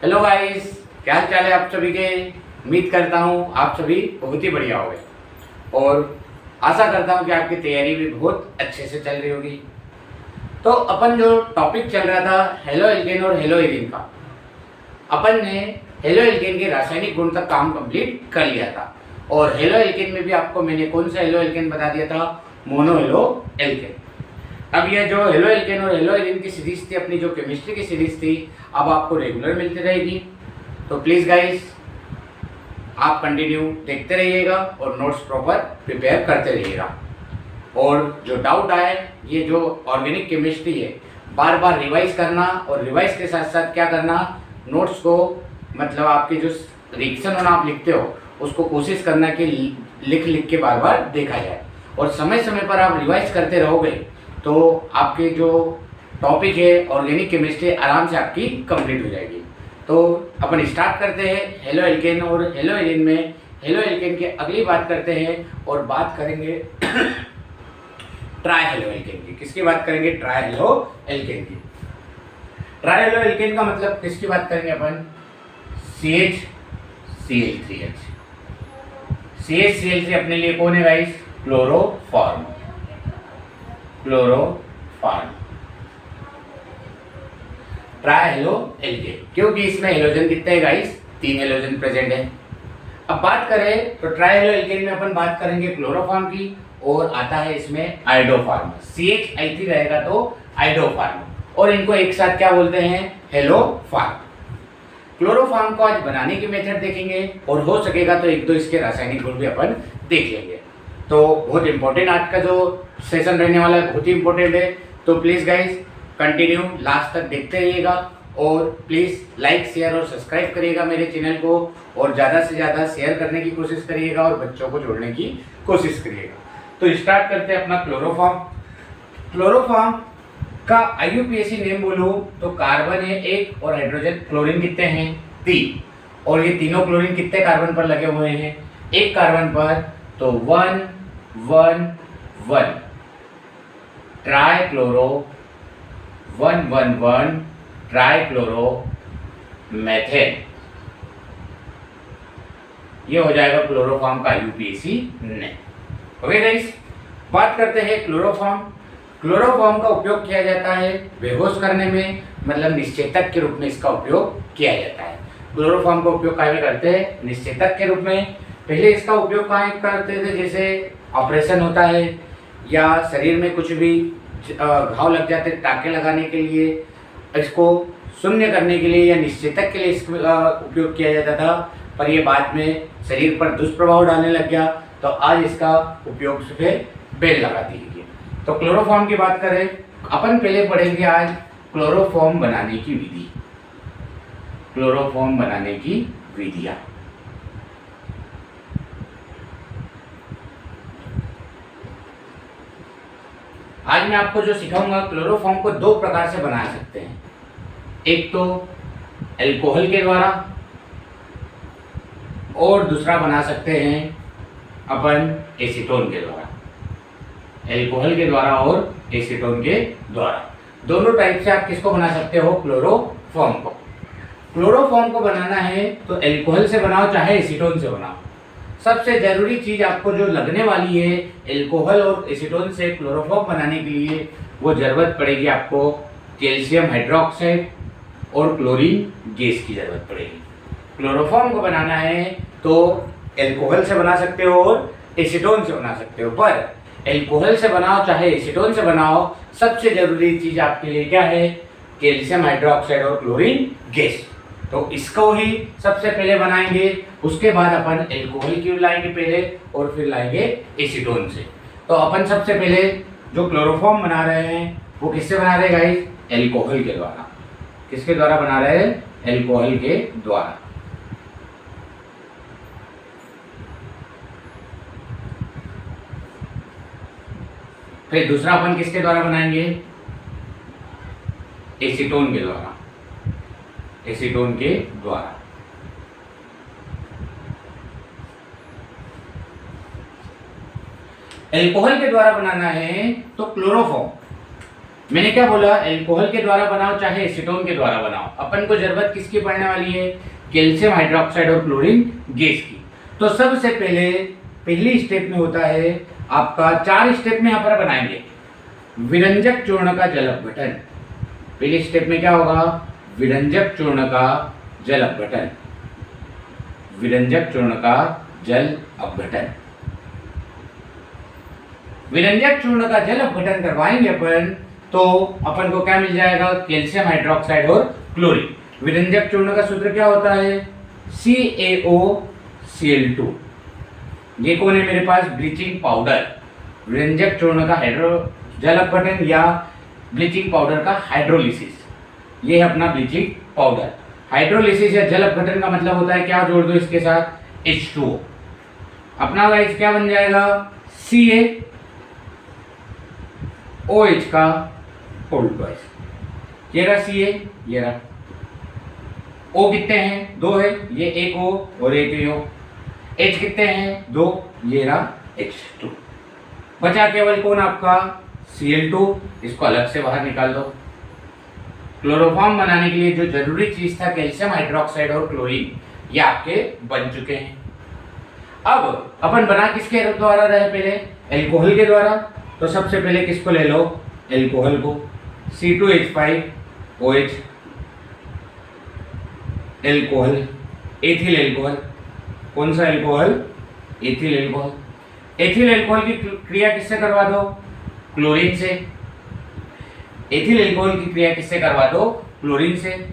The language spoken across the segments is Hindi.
हेलो गाइस, क्या हाल चाल है आप सभी के। उम्मीद करता हूँ आप सभी बहुत ही बढ़िया होंगे और आशा करता हूँ कि आपकी तैयारी भी बहुत अच्छे से चल रही होगी। तो अपन जो टॉपिक चल रहा था हेलो एल्केन और हेलो एरिन का, अपन ने हेलो एल्केन के रासायनिक गुण तक काम कंप्लीट कर लिया था और हेलो एल्केन में भी आपको मैंने कौन सा हेलो एल्केन बता दिया था, मोनो हेलो एल्केन। अब ये जो हेलो एल्केन और हेलो एरिन की सीरीज थी, अपनी जो केमिस्ट्री की सीरीज थी, अब आपको रेगुलर मिलती रहेगी। तो प्लीज़ गाइस, आप कंटिन्यू देखते रहिएगा और नोट्स प्रॉपर प्रिपेयर करते रहिएगा। और जो डाउट आए, ये जो ऑर्गेनिक केमिस्ट्री है, बार बार रिवाइज करना और रिवाइज के साथ साथ क्या करना, नोट्स को मतलब आपके जो रिएक्शन आप लिखते हो उसको कोशिश करना कि लिख लिख के बार बार देखा जाए और समय समय पर आप रिवाइज करते रहोगे तो आपके जो टॉपिक है ऑर्गेनिक केमिस्ट्री आराम से आपकी कंप्लीट हो जाएगी। तो अपन स्टार्ट करते हैं हेलो एल्केन और हेलो एरिन में। हेलो एल्केन की अगली बात करते हैं और बात करेंगे ट्राई हेलो एल्केन की। किसकी बात करेंगे? ट्राई हेलो एल्केन की। ट्राई हेलो एल्केन का मतलब किसकी बात करेंगे अपन? CH CH अपने लिए कौन है guys? Chloroform. Try halo alkane, क्योंकि इसमें हेलोजन कितने हैं गाइस? 3 हेलोजन प्रेजेंट है। अब बात करें तो ट्राई हेलो एल्केन में अपन बात करेंगे क्लोरोफॉर्म की और आता है इसमें आइडोफॉर्म। CH3 रहेगा तो आइडोफॉर्म और इनको एक साथ क्या बोलते हैं? हेलोफॉर्म। क्लोरोफॉर्म को आज बनाने की मेथड देखेंगे और हो सकेगा तो एक दो इसके रासायनिक गुण भी अपन देख लेंगे। तो बहुत इंपॉर्टेंट आज का जो सेशन रहने वाला है, बहुत ही इंपॉर्टेंट है। तो प्लीज़ गाइस कंटिन्यू लास्ट तक देखते रहिएगा और प्लीज़ लाइक शेयर और सब्सक्राइब करिएगा मेरे चैनल को और ज़्यादा से ज़्यादा शेयर करने की कोशिश करिएगा और बच्चों को जोड़ने की कोशिश करिएगा। तो स्टार्ट करते हैं अपना क्लोरोफॉर्म। क्लोरोफॉर्म का IUPAC नेम बोलूँ तो कार्बन है 1 और हाइड्रोजन क्लोरीन कितने हैं? 3। और ये तीनों क्लोरीन कितने कार्बन पर लगे हुए हैं? एक कार्बन पर, तो 1 1 1 try chloro 1 1 1 try chloro methane. ये हो जाएगा क्लोरोफॉर्म का IUPAC नेम। ओके गाइस, बात करते हैं क्लोरोफॉर्म। क्लोरोफॉर्म का उपयोग किया जाता है बेहोश करने में, मतलब निश्चेतक के रूप में इसका उपयोग किया जाता है। क्लोरोफॉर्म का उपयोग कहाँ करते हैं? निश्चेतक के रूप में। पहले इसका उपयोग कहाँ करते थे? जैसे ऑपरेशन होता है या शरीर में कुछ भी घाव लग जाते, टाँके लगाने के लिए, इसको शून्य करने के लिए या निश्चेतक के लिए इसका उपयोग किया जाता था। पर ये बाद में शरीर पर दुष्प्रभाव डालने लग गया, तो आज इसका उपयोग सिर्फ बेल लगा दी गई। तो क्लोरोफॉर्म की बात करें, अपन पहले पढ़ेंगे आज क्लोरोफॉर्म बनाने की विधि। क्लोरोफॉर्म बनाने की विधियां। आज मैं आपको जो सिखाऊंगा, क्लोरोफॉर्म को 2 प्रकार से बना सकते हैं। एक तो अल्कोहल के द्वारा और दूसरा बना सकते हैं अपन एसीटोन के द्वारा। अल्कोहल के द्वारा और एसीटोन के द्वारा, दोनों टाइप से आप किसको बना सकते हो? क्लोरोफॉर्म को। क्लोरोफॉर्म को बनाना है तो अल्कोहल से बनाओ चाहे एसीटोन से बनाओ। सबसे जरूरी चीज आपको जो लगने वाली है अल्कोहल और एसीटोन से क्लोरोफॉर्म बनाने के लिए, वो जरूरत पड़ेगी आपको कैल्शियम हाइड्रोक्साइड और क्लोरीन गैस की जरूरत पड़ेगी। क्लोरोफॉर्म को बनाना है तो अल्कोहल से बना सकते हो और एसीटोन से बना सकते हो, पर अल्कोहल से बनाओ चाहे एसीटोन से बनाओ, सबसे जरूरी चीज आपके लिए क्या है? कैल्शियम हाइड्रोक्साइड और क्लोरीन गैस। तो इसको ही सबसे पहले बनाएंगे, उसके बाद अपन अल्कोहल की लाएंगे पहले और फिर लाएंगे एसीटोन से। तो अपन सबसे पहले जो क्लोरोफॉर्म बना रहे हैं वो किससे बना रहे हैं गाइस? अल्कोहल के द्वारा। किसके द्वारा बना रहे हैं? अल्कोहल के द्वारा। फिर दूसरा अपन किसके द्वारा बनाएंगे? एसीटोन के द्वारा। एसीटोन के द्वारा। अल्कोहल के द्वारा बनाना है तो क्लोरोफॉर्म मैंने क्या बोला, एल्कोहल के द्वारा बनाओ चाहे एसीटोन के द्वारा बनाओ, अपन को जरूरत किसकी पड़ने वाली है, कैल्शियम हाइड्रोक्साइड और क्लोरीन गैस की। तो सबसे पहले पहली स्टेप में होता है आपका, 4 स्टेप में यहाँ पर बनाएंगे, विरंजक चूर्ण का जल अपघटन। पहली स्टेप में क्या होगा, विरंजक चूर्ण का जल अपघटन, विरंजक चूर्ण का जल अपघटन। विरंजक चूर्ण का जल अपघटन करवाएंगे अपन, तो अपन को क्या मिल जाएगा, कैल्शियम हाइड्रोक्साइड और क्लोरीन। विरंजक चूर्ण का सूत्र क्या होता है, CaOCl2। ये कौन है मेरे पास, ब्लीचिंग पाउडर। विरंजक चूर्ण का जल अपघटन या ब्लीचिंग पाउडर का हाइड्रोलिसिस, ये है अपना ब्लीचिंग पाउडर। हाइड्रोलिसिस या जल अपघटन का मतलब होता है क्या, जोड़ दो इसके साथ H2O। अपना गाइस क्या बन जाएगा, CaOH का होल ट्वाइस। ये रहा Ca, ये रहा O कितने हैं, 2 है, ये एक O और एक O। H कितने हैं, 2, ये रहा H2। बचा केवल कौन आपका Cl2, इसको अलग से बाहर निकाल दो। क्लोरोफॉर्म बनाने के लिए जो जरूरी चीज था कैल्शियम हाइड्रोक्साइड और क्लोरीन, ये आपके बन चुके हैं। अब अपन बना किसके द्वारा रहे, पहले एल्कोहल के द्वारा। तो सबसे पहले किसको ले लो, एल्कोहल को, C2H5OH, एल्कोहल, एथिल एल्कोहल। कौन सा alcohol, ethyl alcohol. Ethyl alcohol की क्रिया किससे करवा दो, क्लोरीन से। एथिल एल्कोहल की क्रिया किससे करवा दो, क्लोरीन से।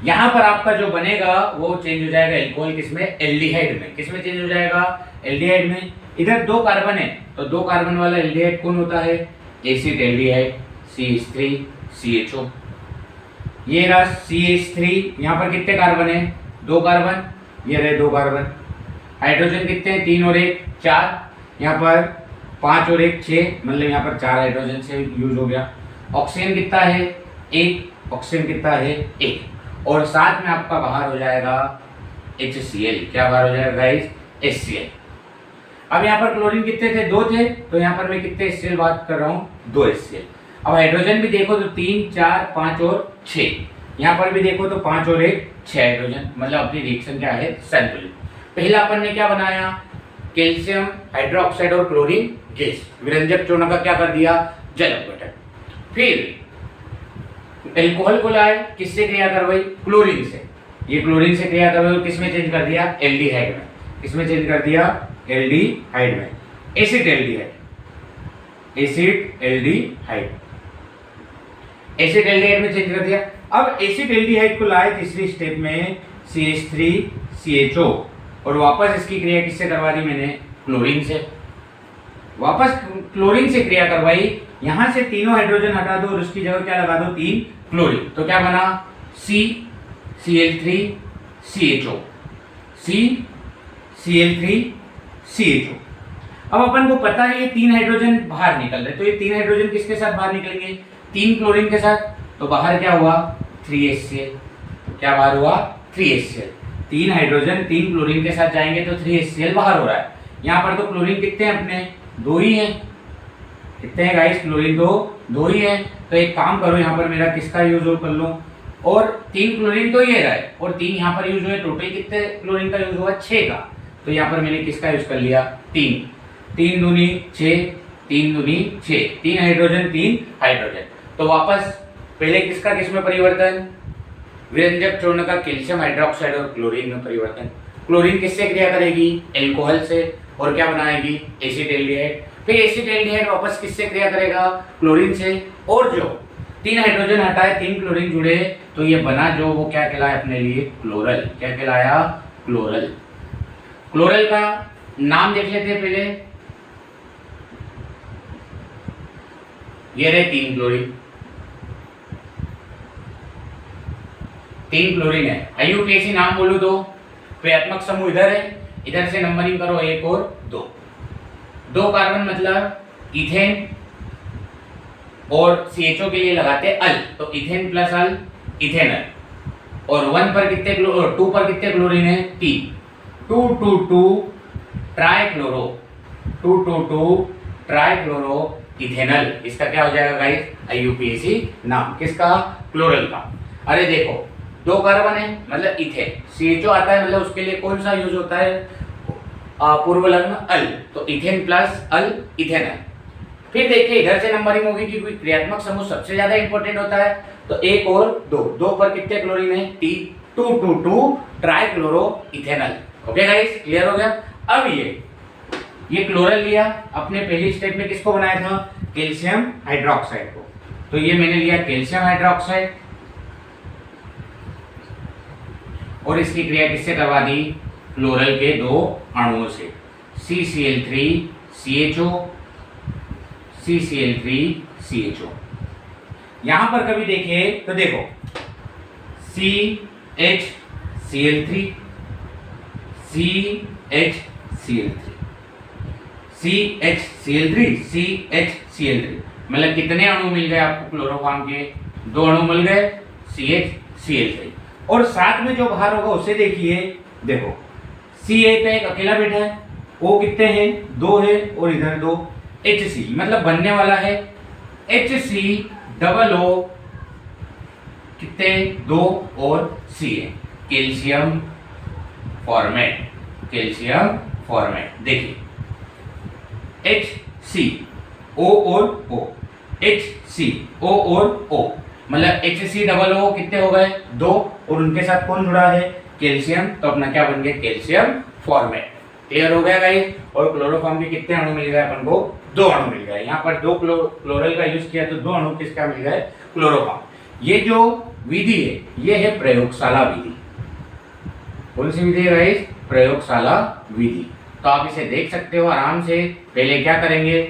यहां पर आपका जो बनेगा वो चेंज हो जाएगा एल्कोहल किसमें, एल्डिहाइड में। किसमें चेंज हो जाएगा, एल्डिहाइड में। इधर 2 कार्बन है, तो 2 कार्बन वाला एल्डिहाइड कौन होता है, एसिड एल्डिहाइड, CH3CHO। ये रहा CH3, यहाँ पर कितने कार्बन है, 2 कार्बन, ये रहे 2 कार्बन। हाइड्रोजन कितने हैं, 3 और 1 4, यहाँ पर 5 और 1 6, मतलब यहाँ पर 4 हाइड्रोजन से यूज हो गया। ऑक्सीजन कितना है, 1, ऑक्सीजन कितना है, 1, और साथ में आपका बाहर हो जाएगा HCl। क्या बाहर हो जाएगा गाइस, HCl। अब यहाँ पर क्लोरीन कितने थे, 2 थे, तो यहाँ पर मैं कितने HCl बात कर रहा हूँ, 2 HCl। अब हाइड्रोजन भी देखो तो 3 4 5 और 6, यहाँ पर भी देखो तो 5 और 1 6 हाइड्रोजन, मतलब अपनी रिएक्शन क्या है, संतुलित। पहला अपन ने क्या बनाया, कैल्शियम हाइड्रोक्साइड और क्लोरीन गैस, विरंजक चूर्ण का क्या कर दिया, जल अपघटन। फिर एल्कोहल को लाए, किससे क्रिया करवाई, क्लोरीन से। ये क्लोरीन से क्रिया करवाई, किसमें चेंज कर दिया, एल्डिहाइड में। किसमें चेंज कर दिया, एल्डिहाइड में, acid aldehyde, acid aldehyde, acid aldehyde में चेंज कर दिया। अब एसिड एल्डिहाइड को लाए तीसरी स्टेप में CH3CHO, और वापस इसकी क्रिया किससे करवा दी मैंने, क्लोरीन से। वापस क्लोरीन से क्रिया करवाई, यहां से तीनों हाइड्रोजन हटा दो और उसकी जगह क्या लगा दो, 3 क्लोरीन। तो क्या बना, CCl3CHO, CCl3CHO। अब अपन को पता है ये 3 हाइड्रोजन बाहर निकल रहे, तो ये 3 हाइड्रोजन किसके साथ बाहर निकलेंगे, 3 क्लोरीन के साथ। तो बाहर क्या हुआ, 3HCl। क्या बाहर हुआ, 3HCl। 3 हाइड्रोजन 3 क्लोरीन के साथ जाएंगे तो 3HCl बाहर हो रहा है। यहाँ पर तो क्लोरीन कितने हैं अपने, 2 ही हैं। कितने हैं गाइस, क्लोरीन तो 2 ही है। तो एक काम करो, यहाँ पर मेरा किसका यूज कर लो, और 3 क्लोरीन तो ये रहा है और 3 यहाँ पर यूज हुए, टोटल कितने क्लोरीन का यूज हुआ, 6 का। तो यहाँ पर मैंने किसका यूज कर लिया, 3, 3 दूनी 6, 3 दूनी 6, 3 हाइड्रोजन 3 हाइड्रोजन। तो वापस पहले किसका किस में परिवर्तन, विरंजक चूर्ण का कैल्शियम हाइड्रोक्साइड और क्लोरीन में परिवर्तन। क्लोरीन किससे क्रिया करेगी, एल्कोहल से, और क्या बनाएगी, एसिड एल्डिहाइड। फिर एसिड एल्डिहाइड वापस किससे क्रिया करेगा, क्लोरीन से, और जो 3 हाइड्रोजन हटाए 3 क्लोरीन जुड़े, तो ये बना जो, वो क्या कहलाया अपने लिए, क्लोरल। क्या कहलाया, क्लोरल। क्लोरल का नाम देख लेते हैं पहले। ये रहे 3 क्लोरीन, 3 क्लोरीन है। IUPAC नाम बोलूं तो क्रियात्मक समूह इधर है, इधर से नंबरिंग करो 1 और 2। 2 कार्बन मतलब इथेन, और CHO के लिए लगाते अल, तो इथेन प्लस अल, इथेनल। और 1 पर कितने 2 पर कितने क्लोरीन है, 3। 222 ट्राइक्लोरो, 222 ट्राइक्लोरो इथेनल। इसका क्या हो जाएगा गाइस? IUPAC नाम। किसका? क्लोरल का। अरे देखो, दो कार्बन है मतलब इथेन, CHO आता है मतलब उसके लिए कौन सा यूज होता है? पूर्व लग्न अल, तो इथेन प्लस अल इथेनल। फिर देखिए इधर से नंबरिंग होगी कि कोई क्रियात्मक समूह सबसे ज्यादा इंपॉर्टेंट होता है, तो एक और दो, दो पर कितने क्लोरीन है? 2 trichloro ethanal. Okay guys, clear हो गया? अब ये क्लोरल लिया, अपने पहली स्टेप में किसको बनाया था? कैल्शियम हाइड्रोक्साइड को। तो ये मैंने लिया कैल्शियम हाइड्रोक्साइड और इसकी क्रिया किससे करवा दी? क्लोरल के दो अणुओं से, CCl3 CHO, CCl3 CHO। यहां पर कभी देखिए तो देखो CHCl3 CHCl3 CHCl3 CHCl3, मतलब कितने अणु मिल गए आपको क्लोरोफॉर्म के? दो अणु मिल गए, CHCl3। और साथ में जो बाहर होगा उसे देखिए, देखो Ca पे एक अकेला बैठा है, O कितने हैं? दो है, और इधर दो, HC मतलब बनने वाला है HCOO कितने? दो, और Ca calcium formate, calcium formate. देखिए HCO और O, HCO और O मतलब HCOO कितने हो गए? दो, और उनके साथ कौन जुड़ा है? कैल्शियम। तो अपना क्या बन गया? Calcium formate. क्लियर हो गया गाइस? और क्लोरोफॉर्म के कितने अणु मिल गए अपन को? दो अणु मिल गए। यहाँ पर दो क्लोरल का यूज किया तो दो अणु किसका मिल गए? क्लोरोफॉर्म। ये जो विधि है ये है प्रयोगशाला विधि। कौन सी विधि है गाइस? प्रयोगशाला विधि। तो आप इसे देख सकते हो आराम से। पहले क्या करेंगे?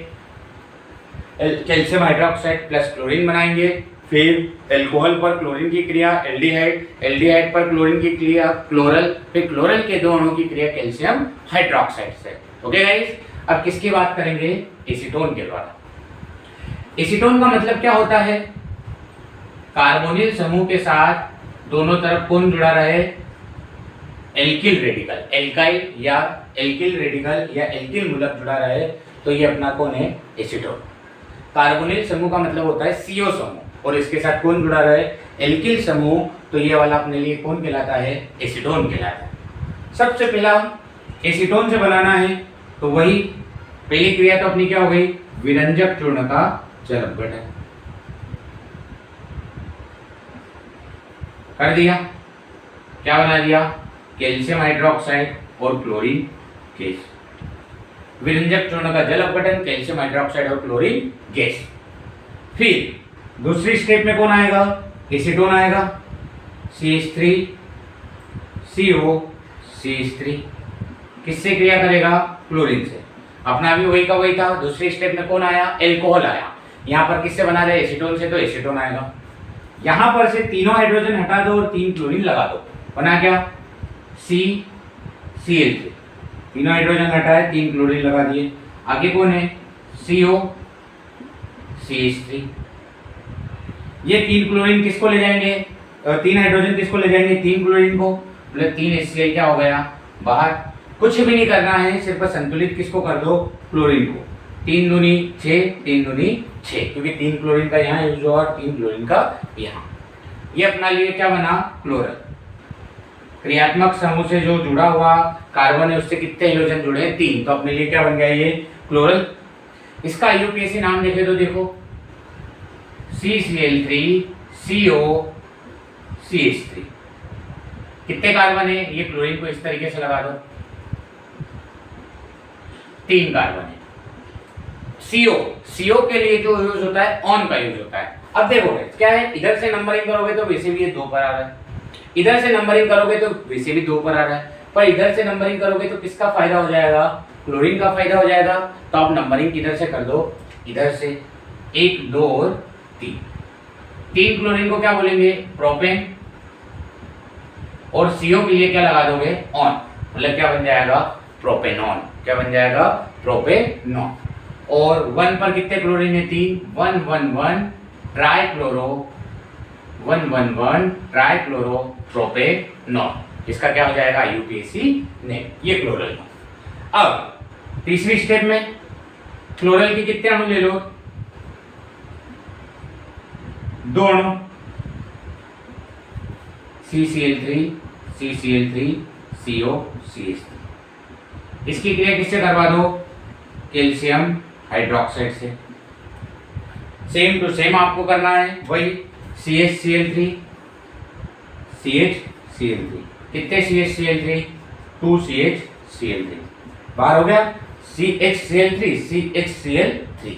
कैल्शियम हाइड्रोक्साइड प्लस क्लोरीन बनाएंगे, फिर एल्कोहल पर क्लोरीन की क्रिया एल्डिहाइड, एल्डिहाइड पर क्लोरीन की क्रिया क्लोरल, फिर क्लोरल के दो अणुओं की क्रिया कैल्शियम हाइड्रोक्साइड से। ओके गाइस, अब किसकी बात करेंगे? एसीटोन के द्वारा। एसीटोन का मतलब क्या होता है? कार्बोनिल समूह के साथ दोनों तरफ कौन जुड़ा रहे? एल्किल रेडिकल, एल्काइल या एल्किल रेडिकल या एल्किल मूलक जुड़ा रहे, तो ये अपना कौन है? एसीटोन। कार्बोनिल समूह का मतलब होता है CO समूह, और इसके साथ कौन जुड़ा रहे? एल्किल समूह, तो ये वाला अपने लिए कौन कहलाता है? एसीटोन कहलाता है। सबसे पहला एसीटोन से बनाना है, तो वही पहली क्रिया तो अपनी क्या हो गई? विरंजक चूर्ण का जल अपघटन कर दिया। क्या बना दिया? कैल्शियम हाइड्रोक्साइड और क्लोरीन गैस। विरंजक चूर्ण का जल अपघटन, कैल्शियम हाइड्रोक्साइड और क्लोरीन गैस। फिर दूसरी स्टेप में कौन आएगा? एसीटोन आएगा, CH3 CO CH3 किससे क्रिया करेगा? क्लोरीन से। अपना भी वही का वही था। दूसरी स्टेप में कौन आया? एल्कोहल आया। यहाँ पर किससे बना रहे? एसीटोन से, तो एसीटोन आएगा। यहाँ पर से तीनों हाइड्रोजन हटा दो और तीन क्लोरीन लगा दो, बना क्या? CCl3। तीनों हाइड्रोजन हटाए, तीन क्लोरीन लगा दिए। आगे कौन है? CO CH3। ये तीन क्लोरीन किसको ले जाएंगे? तीन हाइड्रोजन किसको ले जाएंगे? तीन क्लोरीन को, मतलब तीन HCl क्या हो गया? बाहर। कुछ भी नहीं करना है, सिर्फ संतुलित किसको कर दो? क्लोरीन को। 3 दूनी 6, 3 दूनी 6, क्योंकि 3 क्लोरीन का यहाँ यूज हुआ और 3 क्लोरीन का यहाँ। ये अपना लिए क्या बना? क्लोरल। क्रियात्मक समूह से जो जुड़ा हुआ कार्बन है उससे कितने हाइड्रोजन जुड़े हैं? 3, तो अपने लिए क्या बन गया? ये क्लोरल। इसका IUPAC नाम देखे तो देखो CCl3 CO CH3। कितने कार्बन है? ये क्लोरीन को इस तरीके से लगा दो, 3 कार्बन है। CO के लिए जो यूज होता है ऑन का यूज होता है। अब देखो क्या है, इधर से नंबरिंग करोगे तो वैसे भी ये 2 पर आ रहा है, इधर से नंबरिंग करोगे तो वैसे भी 2 पर आ रहा है, पर इधर से नंबरिंग करोगे तो किसका फायदा हो जाएगा? क्लोरीन का फायदा हो जाएगा। तो आप नंबरिंग किधर से कर दो? इधर से 1 2 और 3। 3 क्लोरीन को क्या बोलेंगे? प्रोपेन। और CO के लिए क्या लगा दोगे? ऑन, मतलब क्या बन जाएगा? प्रोपेनॉन। क्या बन जाएगा? प्रोपेनॉन। और 1 पर कितने क्लोरीन है? 3। 1 1 1 ट्राइक्लोरो 1 1 1 ट्राइक्लोरो प्रोपेनॉन। इसका क्या हो जाएगा? IUPAC name. ये क्लोरल। अब तीसरी स्टेप में क्लोरल के कितने अणु ले लो, 2 अणु, CCl3 CCl3 CO CH3। इसकी क्रिया किससे करवा दो, कैल्शियम हाइड्रोक्साइड से। सेम टू सेम आपको करना है, वही CHCl3 CHCl3, कितने CHCl3, 2 CHCl3, बाहर हो गया CHCl3 CHCl3।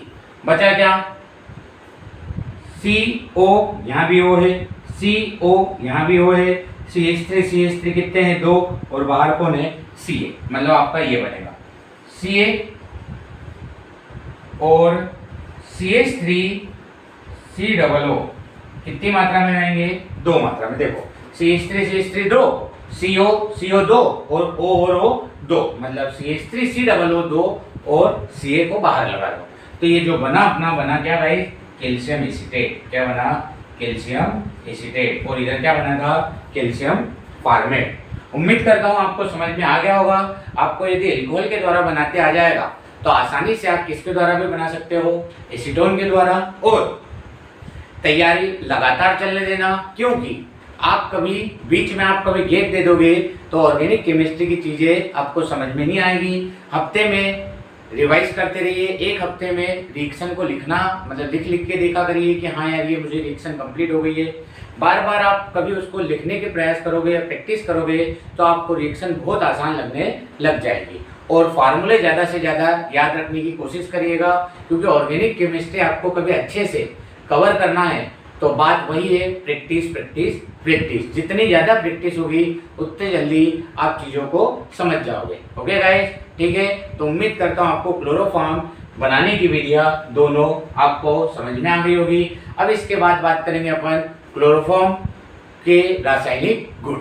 बचा क्या, CO, यहाँ भी O है, CO यहाँ भी O है, CH3 कितने हैं, 2, और बाहर कौन है, Ca, मतलब आपका ये बनेगा Ca और CH3 COO कितनी मात्रा में आएंगे, 2 मात्रा में। देखो CH3 2, CO 2 और O और O 2, मतलब CH3 COO 2 और Ca को बाहर लगा दो। तो ये जो बना अपना बना क्या भाई, कैल्शियम एसीटेट। क्या बना, कैल्शियम एसीटेट। और इधर क्या बना था, कैल्शियम फॉर्मेट। उम्मीद करता हूँ आपको समझ में आ गया होगा। आपको यदि एल्कोहल के द्वारा बनाते आ जाएगा तो आसानी से आप किसके द्वारा भी बना सकते हो, एसीटोन के द्वारा। और तैयारी लगातार चलने देना, क्योंकि आप कभी बीच में आप कभी गैप दे दोगे तो ऑर्गेनिक केमिस्ट्री की चीज़ें आपको समझ में नहीं आएगी। हफ्ते में रिवाइज करते रहिए, एक हफ्ते में रिएक्शन को लिखना, मतलब लिख के देखा करिए कि हाँ यार ये मुझे रिएक्शन कंप्लीट हो गई है। बार बार आप कभी उसको लिखने के प्रयास करोगे या प्रैक्टिस करोगे तो आपको रिएक्शन बहुत आसान लगने लग जाएगी। और फार्मूले ज़्यादा से ज़्यादा याद रखने की कोशिश करिएगा, क्योंकि ऑर्गेनिक केमिस्ट्री आपको कभी अच्छे से कवर करना है तो बात वही है, प्रैक्टिस प्रैक्टिस प्रैक्टिस। जितनी ज़्यादा प्रैक्टिस होगी उतने जल्दी आप चीज़ों को समझ जाओगे। ओके गाइस, ठीक है। तो उम्मीद करता हूँ आपको क्लोरोफॉर्म बनाने की विधियाँ दोनों आपको समझ में आ गई होगी। अब इसके बाद बात करेंगे अपन क्लोरोफॉर्म के रासायनिक गुण।